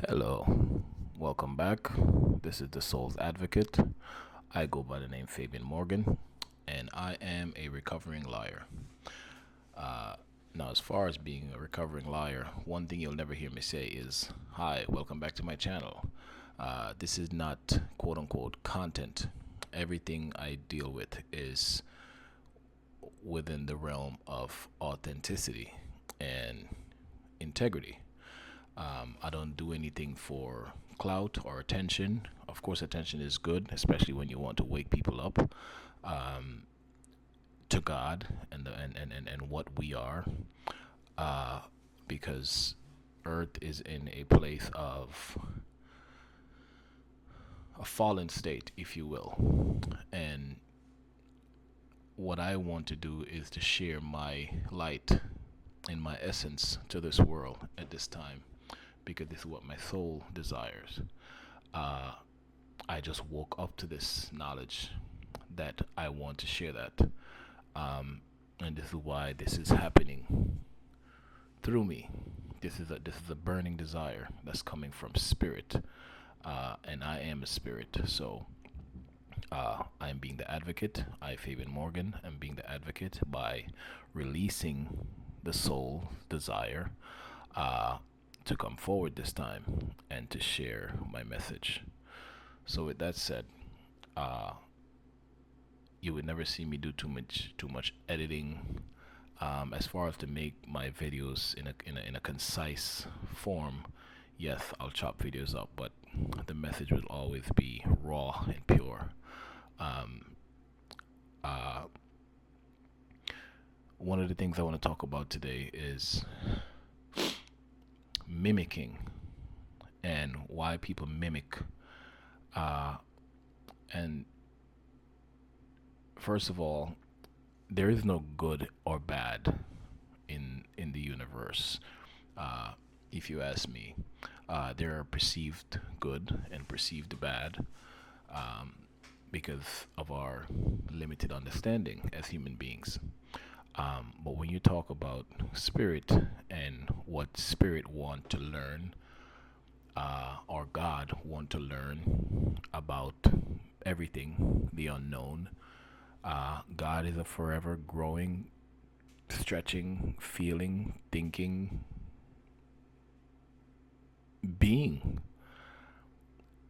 Hello, welcome back. This is the Soul's Advocate. I go by the name Fabian Morgan, and I am a recovering liar. Uh, Now, as far as being a recovering liar, one thing you'll never hear me say is, "Hi, welcome back to my channel." This is not quote unquote content. Everything I deal with is within the realm of authenticity and integrity. I don't do anything for clout or attention. Of course, attention is good, especially when you want to wake people up um, to God and what we are, uh, because Earth is in a place of a fallen state, if you will. And what I want to do is to share my light and my essence to this world at this time, because this is what my soul desires. Uh, I just woke up to this knowledge that I want to share that. And this is why this is happening through me. This is a burning desire that's coming from spirit, and I am a spirit. So I am being the advocate. I, Fabian Morgan, am being the advocate by releasing the soul desire uh, to come forward this time and to share my message. So with that said, uh, you would never see me do too much editing. As far as to make my videos in a concise form, yes, I'll chop videos up, but the message will always be raw and pure. Um, uh, One of the things I want to talk about today is mimicking and why people mimic. Uh, and first of all, there is no good or bad in the universe. Uh, if you ask me, there are perceived good and perceived bad, um, because of our limited understanding as human beings. But when you talk about spirit and what spirit want to learn, or God want to learn about everything, the unknown, God is a forever growing, stretching, feeling, thinking being.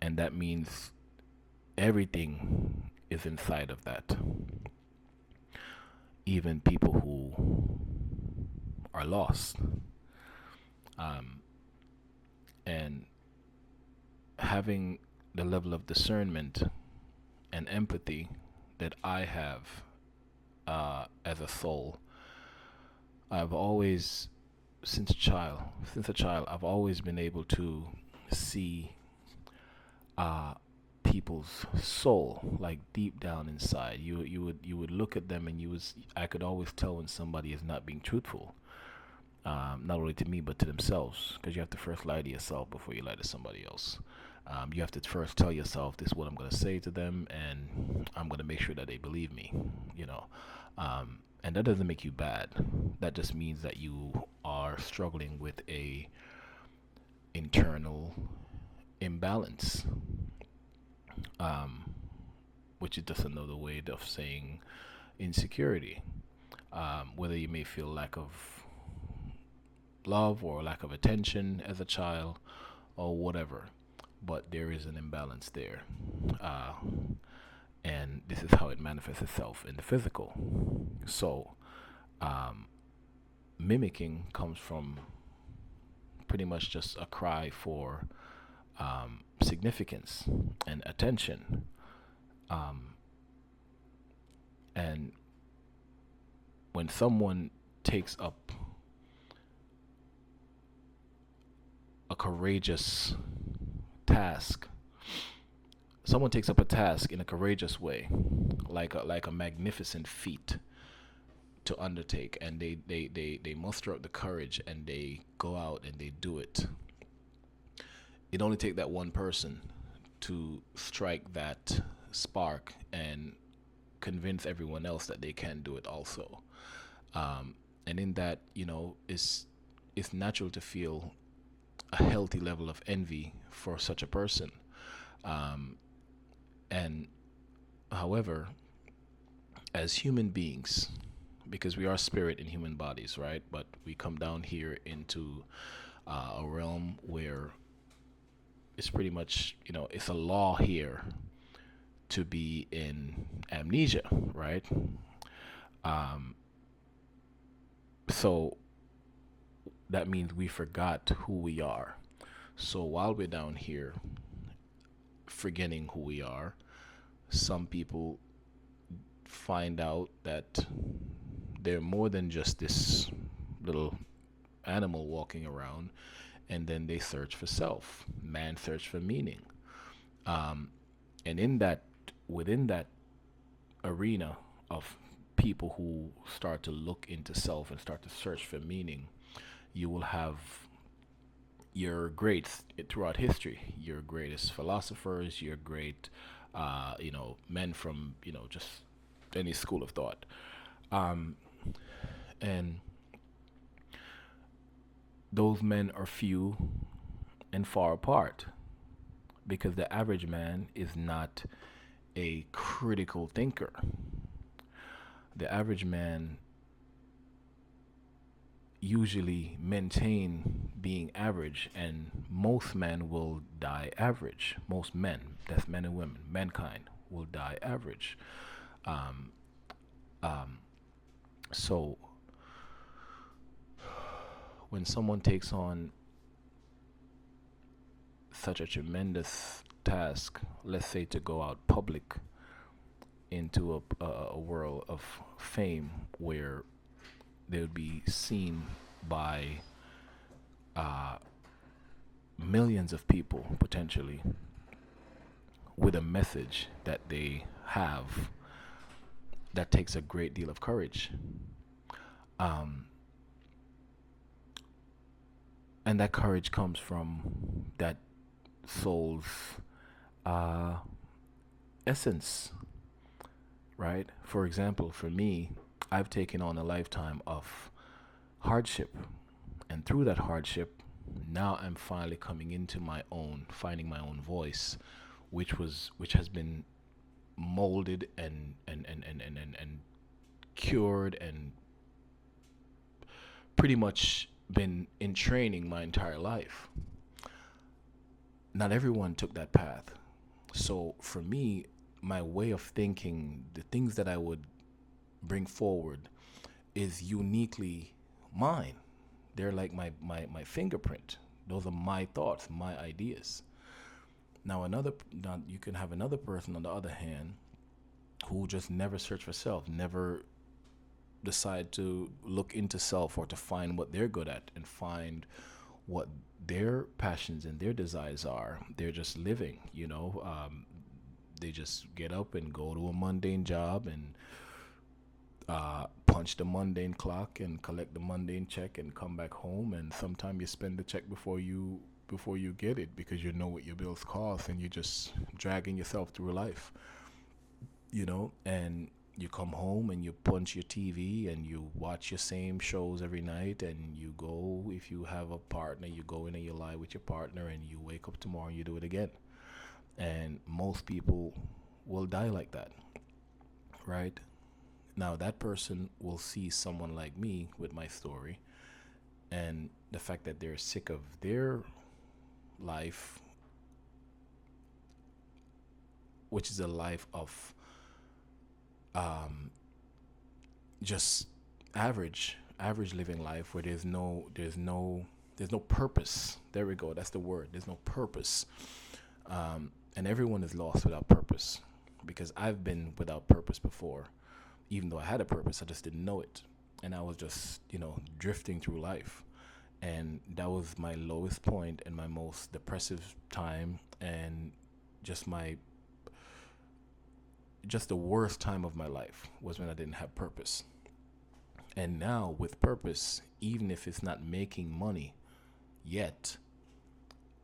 And that means everything is inside of that. Even people who are lost. Um, and having the level of discernment and empathy that I have as a soul, I've always, since a child, I've always been able to see uh, people's soul, like deep down inside. You would look at them, and I could always tell when somebody is not being truthful. Not only to me but to themselves, because you have to first lie to yourself before you lie to somebody else. You have to first tell yourself, this is what I'm going to say to them, and I'm going to make sure that they believe me. You know, and that doesn't make you bad. That just means that you are struggling with a internal imbalance, um, which is just another way of saying insecurity. Whether you may feel lack of love or lack of attention as a child or whatever, but there is an imbalance there. Uh, and this is how it manifests itself in the physical. So, um, mimicking comes from pretty much just a cry for significance and attention. Um, and when someone takes up a courageous task, someone takes up a task in a courageous way, like a magnificent feat to undertake, and they muster up the courage and they go out and they do it. It only takes that one person to strike that spark and convince everyone else that they can do it also. And in that, it's natural to feel a healthy level of envy for such a person. Um, and however, as human beings, because we are spirit in human bodies, right? But we come down here into a realm where it's pretty much, it's a law here to be in amnesia, right? Um, so that means we forgot who we are. So while we're down here forgetting who we are, some people find out that they're more than just this little animal walking around, and then they search for self. Man search for meaning. Um, and within that arena of people who start to look into self and start to search for meaning, you will have your greats throughout history, your greatest philosophers, your great, men from, just any school of thought. Um, and those men are few and far apart because the average man is not a critical thinker. The average man usually maintain being average, and most men will die average. Most men, that's men and women, mankind will die average. Um, um, so when someone takes on such a tremendous task, let's say to go out public into a world of fame where they would be seen by uh, millions of people potentially with a message that they have, that takes a great deal of courage. Um, and that courage comes from that soul's uh, essence, right? For example, for me, I've taken on a lifetime of hardship, and through that hardship, now I'm finally coming into my own, finding my own voice, which has been molded and cured and pretty much been in training my entire life. Not everyone took that path. So for me, my way of thinking, the things that I would bring forward is uniquely mine. They're like my fingerprint. Those are my thoughts, my ideas. Now you can have another person on the other hand who just never search for self, never decide to look into self or to find what they're good at and find what their passions and their desires are. They're just living, they just get up and go to a mundane job and punch the mundane clock and collect the mundane check and come back home, and sometimes you spend the check before you get it because you know what your bills cost, and you're just dragging yourself through life, and you come home and you punch your TV and you watch your same shows every night, and you go, if you have a partner, you go in and you lie with your partner, and you wake up tomorrow and you do it again. And most people will die like that, right? Now that person will see someone like me with my story, and the fact that they're sick of their life, which is a life of just average living life where there's no purpose. There we go, that's the word. There's no purpose. And everyone is lost without purpose, because I've been without purpose before. Even though I had a purpose, I just didn't know it, and I was just drifting through life. And that was my lowest point and my most depressive time, and just the worst time of my life was when I didn't have purpose. And now with purpose, even if it's not making money yet,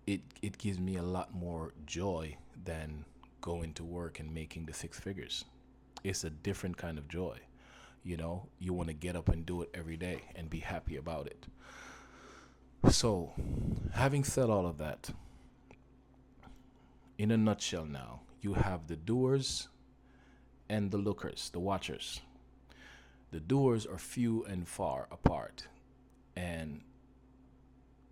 it gives me a lot more joy than going to work and making the six figures. It's a different kind of joy. You want to get up and do it every day and be happy about it. So, having said all of that, in a nutshell now, you have the doers and the lookers, the watchers. The doers are few and far apart, and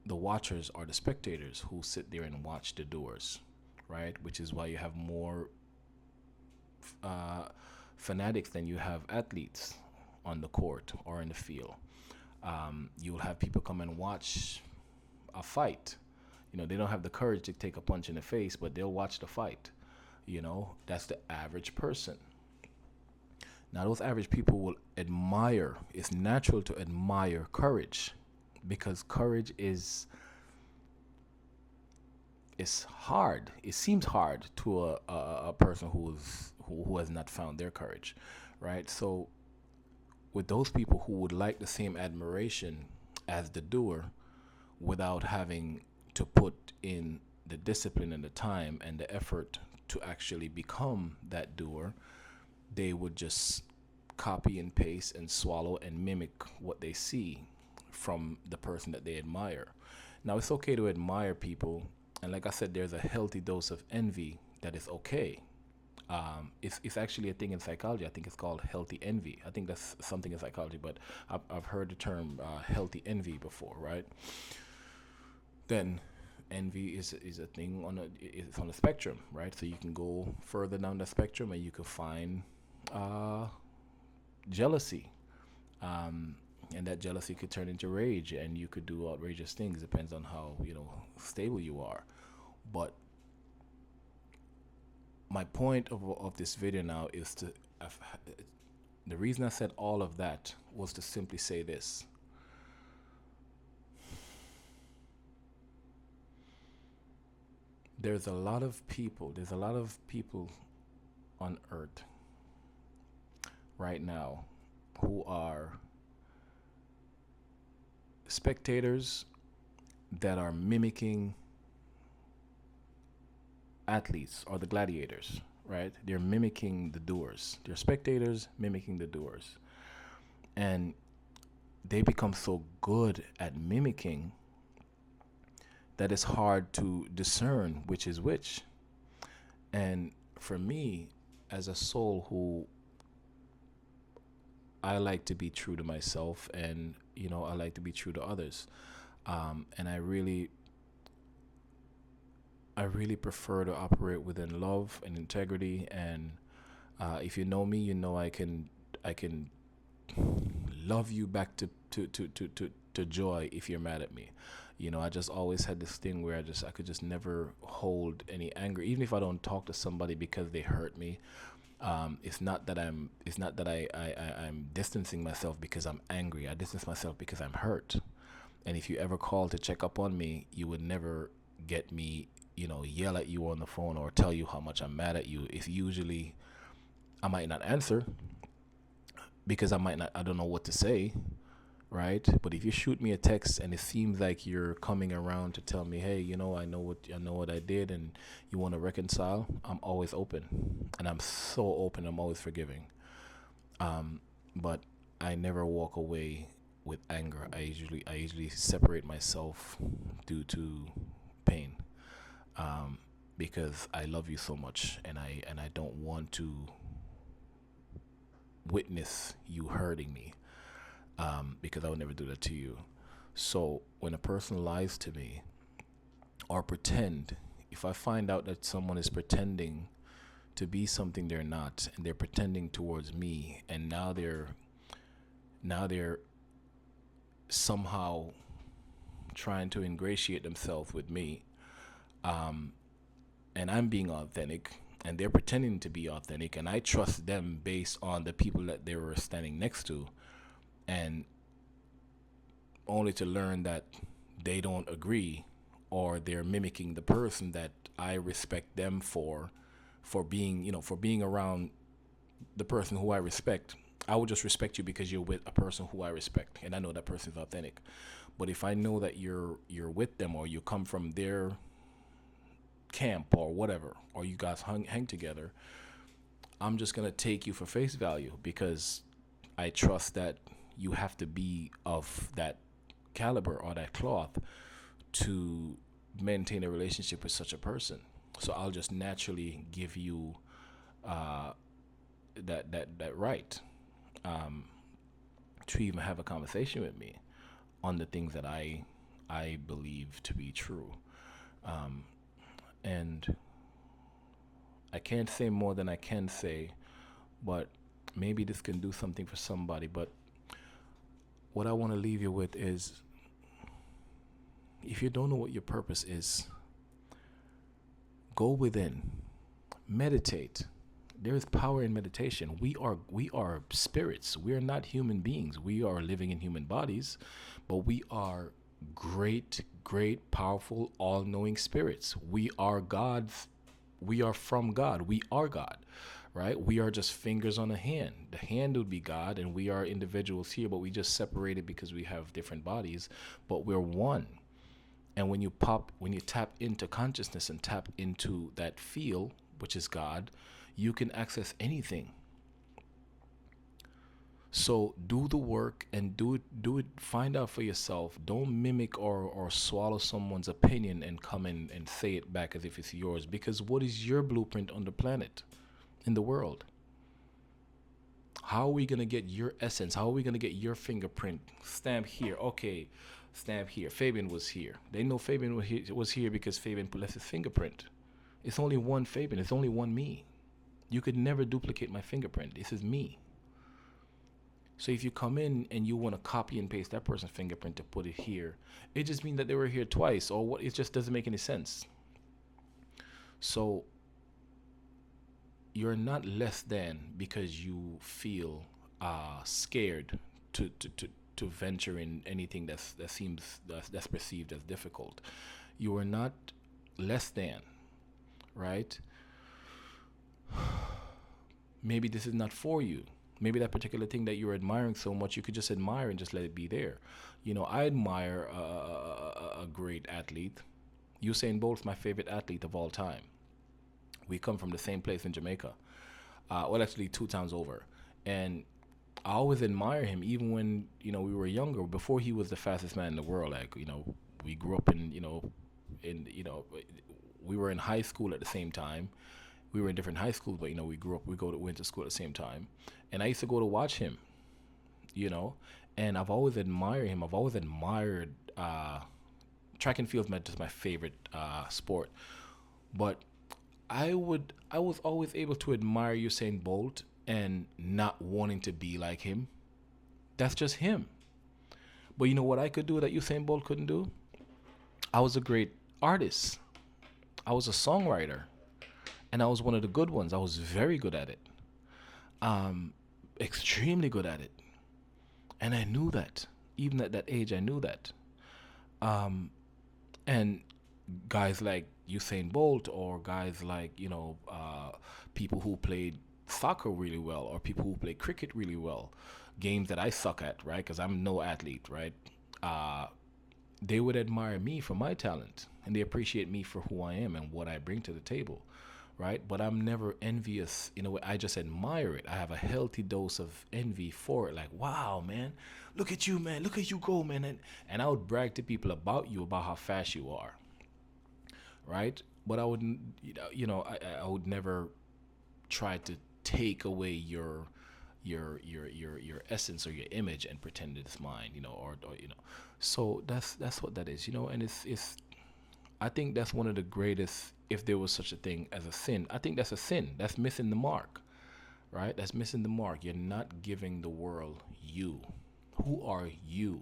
the watchers are the spectators who sit there and watch the doers, right? Which is why you have more uh, fanatics than you have athletes on the court or in the field. You'll have people come and watch a fight. They don't have the courage to take a punch in the face, but they'll watch the fight. That's the average person. Now, those average people will admire, it's natural to admire courage, because courage is hard. It seems hard to a person who has not found their courage, right? So, with those people who would like the same admiration as the doer without having to put in the discipline and the time and the effort to actually become that doer, they would just copy and paste and swallow and mimic what they see from the person that they admire. Now, it's okay to admire people, and like I said, there's a healthy dose of envy that is okay. It's actually a thing in psychology. I think it's called healthy envy. I think that's something in psychology, but I've heard the term healthy envy before, right? Then envy is a thing it's on a spectrum, right? So you can go further down the spectrum and you can find uh, jealousy, and that jealousy could turn into rage, and you could do outrageous things. Depends on how stable you are. But my point of this video now is the reason I said all of that was to simply say this. There's a lot of people on earth right now who are spectators that are mimicking athletes or the gladiators, right? They're mimicking the doers. They're spectators mimicking the doers. And they become so good at mimicking that it's hard to discern which is which. And for me, as a soul who I like to be true to myself, and I like to be true to others, and I really prefer to operate within love and integrity. And if you know me, I can love you back to joy if you're mad at me. I just always had this thing where I could just never hold any anger, even if I don't talk to somebody because they hurt me. It's not that I'm distancing myself because I'm angry. I distance myself because I'm hurt. And if you ever call to check up on me, you would never get me, yell at you on the phone or tell you how much I'm mad at you. It's usually I might not answer because I don't know what to say, right? But if you shoot me a text and it seems like you're coming around to tell me, hey, I know what I did, and you want to reconcile, I'm always open, and I'm so open. I'm always forgiving. But I never walk away with anger. I usually separate myself due to pain, because I love you so much, and I don't want to witness you hurting me, because I would never do that to you. So when a person lies to me or pretend, if I find out that someone is pretending to be something they're not, and they're pretending towards me, and now they're somehow trying to ingratiate themselves with me, and I'm being authentic, and they're pretending to be authentic, and I trust them based on the people that they were standing next to, and only to learn that they don't agree, or they're mimicking the person that I respect them for being, for being around the person who I respect. I would just respect you because you're with a person who I respect, and I know that person is authentic. But if I know that you're with them, or you come from their camp or whatever, or you guys hang together, I'm just gonna take you for face value because I trust that you have to be of that caliber or that cloth to maintain a relationship with such a person. So I'll just naturally give you uh, that right um, to even have a conversation with me on the things that I believe to be true. Um, and I can't say more than I can say, but maybe this can do something for somebody. But what I want to leave you with is, if you don't know what your purpose is, go within, meditate. There is power in meditation. We are spirits. We are not human beings. We are living in human bodies, but we are great, powerful, all-knowing spirits. We are God's. We are from God. We are God, right? We are just fingers on a hand. The hand would be God, and we are individuals here, but we just separated because we have different bodies, but we're one. And when you tap into consciousness and tap into that feel, which is God, you can access anything. So do the work and do it, find out for yourself. Don't mimic or swallow someone's opinion and come in and say it back as if it's yours. Because what is your blueprint on the planet, in the world? How are we gonna get your essence? How are we gonna get your fingerprint? Stamp here. Okay, stamp here. Fabian was here. They know Fabian was here because Fabian left his fingerprint. It's only one Fabian. It's only one me. You could never duplicate my fingerprint. This is me. So if you come in and you want to copy and paste that person's fingerprint to put it here, it just means that they were here twice, or what? It just doesn't make any sense. So you're not less than because you feel scared to venture in anything that's perceived as difficult. You are not less than, right? Maybe this is not for you. Maybe that particular thing that you're admiring so much, you could just admire and just let it be there. I admire a great athlete. Usain Bolt's my favorite athlete of all time. We come from the same place in Jamaica. Well, actually, two towns over. And I always admire him, even when we were younger. Before he was the fastest man in the world, like we grew up in we were in high school at the same time. We were in different high schools, but we grew up. Went to school at the same time, and I used to go to watch him. You know, and I've always admired him. I've always admired track and field. Just my favorite sport, but I was always able to admire Usain Bolt and not wanting to be like him. That's just him. But you know what I could do that Usain Bolt couldn't do? I was a great artist. I was a songwriter, and I was one of the good ones. I was very good at it, um, extremely good at it, and I knew that. Even at that age, I knew that. Um, and guys like Usain Bolt, or guys like people who played soccer really well, or people who play cricket really well, games that I suck at, right? Because I'm no athlete, right? Uh, they would admire me for my talent, and they appreciate me for who I am and what I bring to the table, right? But I'm never envious in a way. I just admire it. I have a healthy dose of envy for it. Like, wow, man, look at you, man. Look at you go, man. And I would brag to people about you, about how fast you are, right? But I wouldn't, I would never try to take away your essence or your image and pretend it's mine, or. So that's what that is, and it's I think that's one of the greatest, if there was such a thing as a sin. I think that's a sin. That's missing the mark, right? That's missing the mark. You're not giving the world you. Who are you?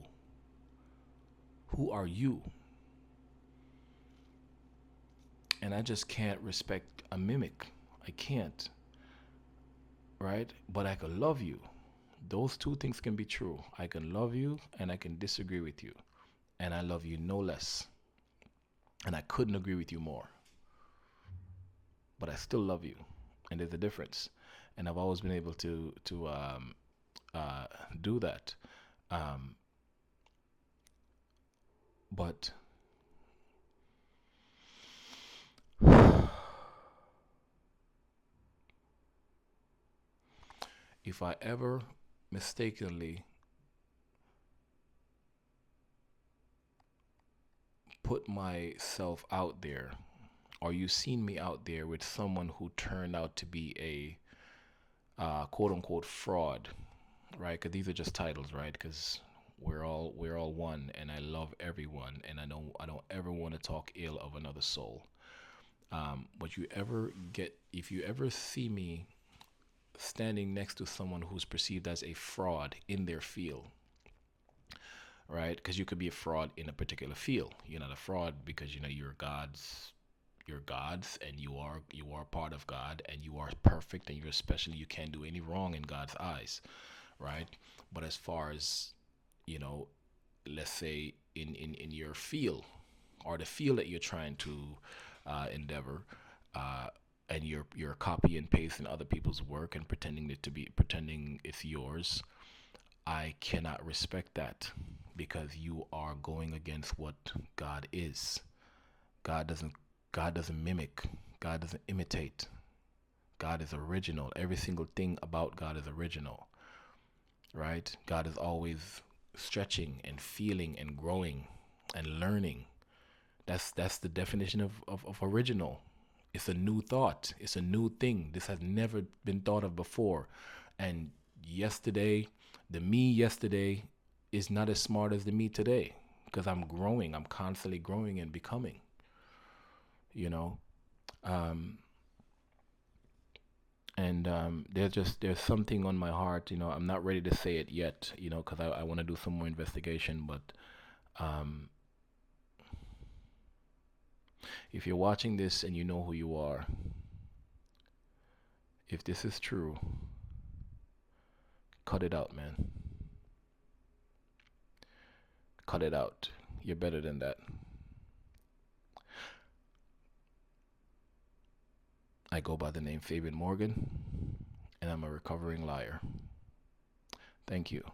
Who are you? And I just can't respect a mimic. I can't, right? But I can love you. Those two things can be true. I can love you and I can disagree with you. And I love you no less. And I couldn't agree with you more. But I still love you. And there's a difference. And I've always been able to do that. Um, but if I ever mistakenly put myself out there, or you seen me out there with someone who turned out to be a quote unquote fraud, right? Because these are just titles, right? Because we're all one, and I love everyone, and I don't ever want to talk ill of another soul. But if you ever see me standing next to someone who's perceived as a fraud in their field, right? Because you could be a fraud in a particular field. You're not a fraud because you're God's, and you are part of God, and you are perfect, and you're special. You can't do any wrong in God's eyes, right? But as far as, you know, let's say in your field, or the field that you're trying to endeavor, uh, and you're copy and pasting other people's work and pretending it's yours, I cannot respect that, because you are going against what God is. God doesn't God doesn't mimic. God doesn't imitate. God is original. Every single thing about God is original, right? God is always stretching and feeling and growing and learning. That's the definition of original. It's a new thought. It's a new thing. This has never been thought of before. And yesterday, the me yesterday is not as smart as the me today, because I'm growing. I'm constantly growing and becoming, you know. Um, and there's something on my heart. I'm not ready to say it yet, because I want to do some more investigation. But um, if you're watching this and you know who you are, if this is true, cut it out, man. Cut it out. You're better than that. I go by the name Fabian Morgan, and I'm a recovering liar. Thank you.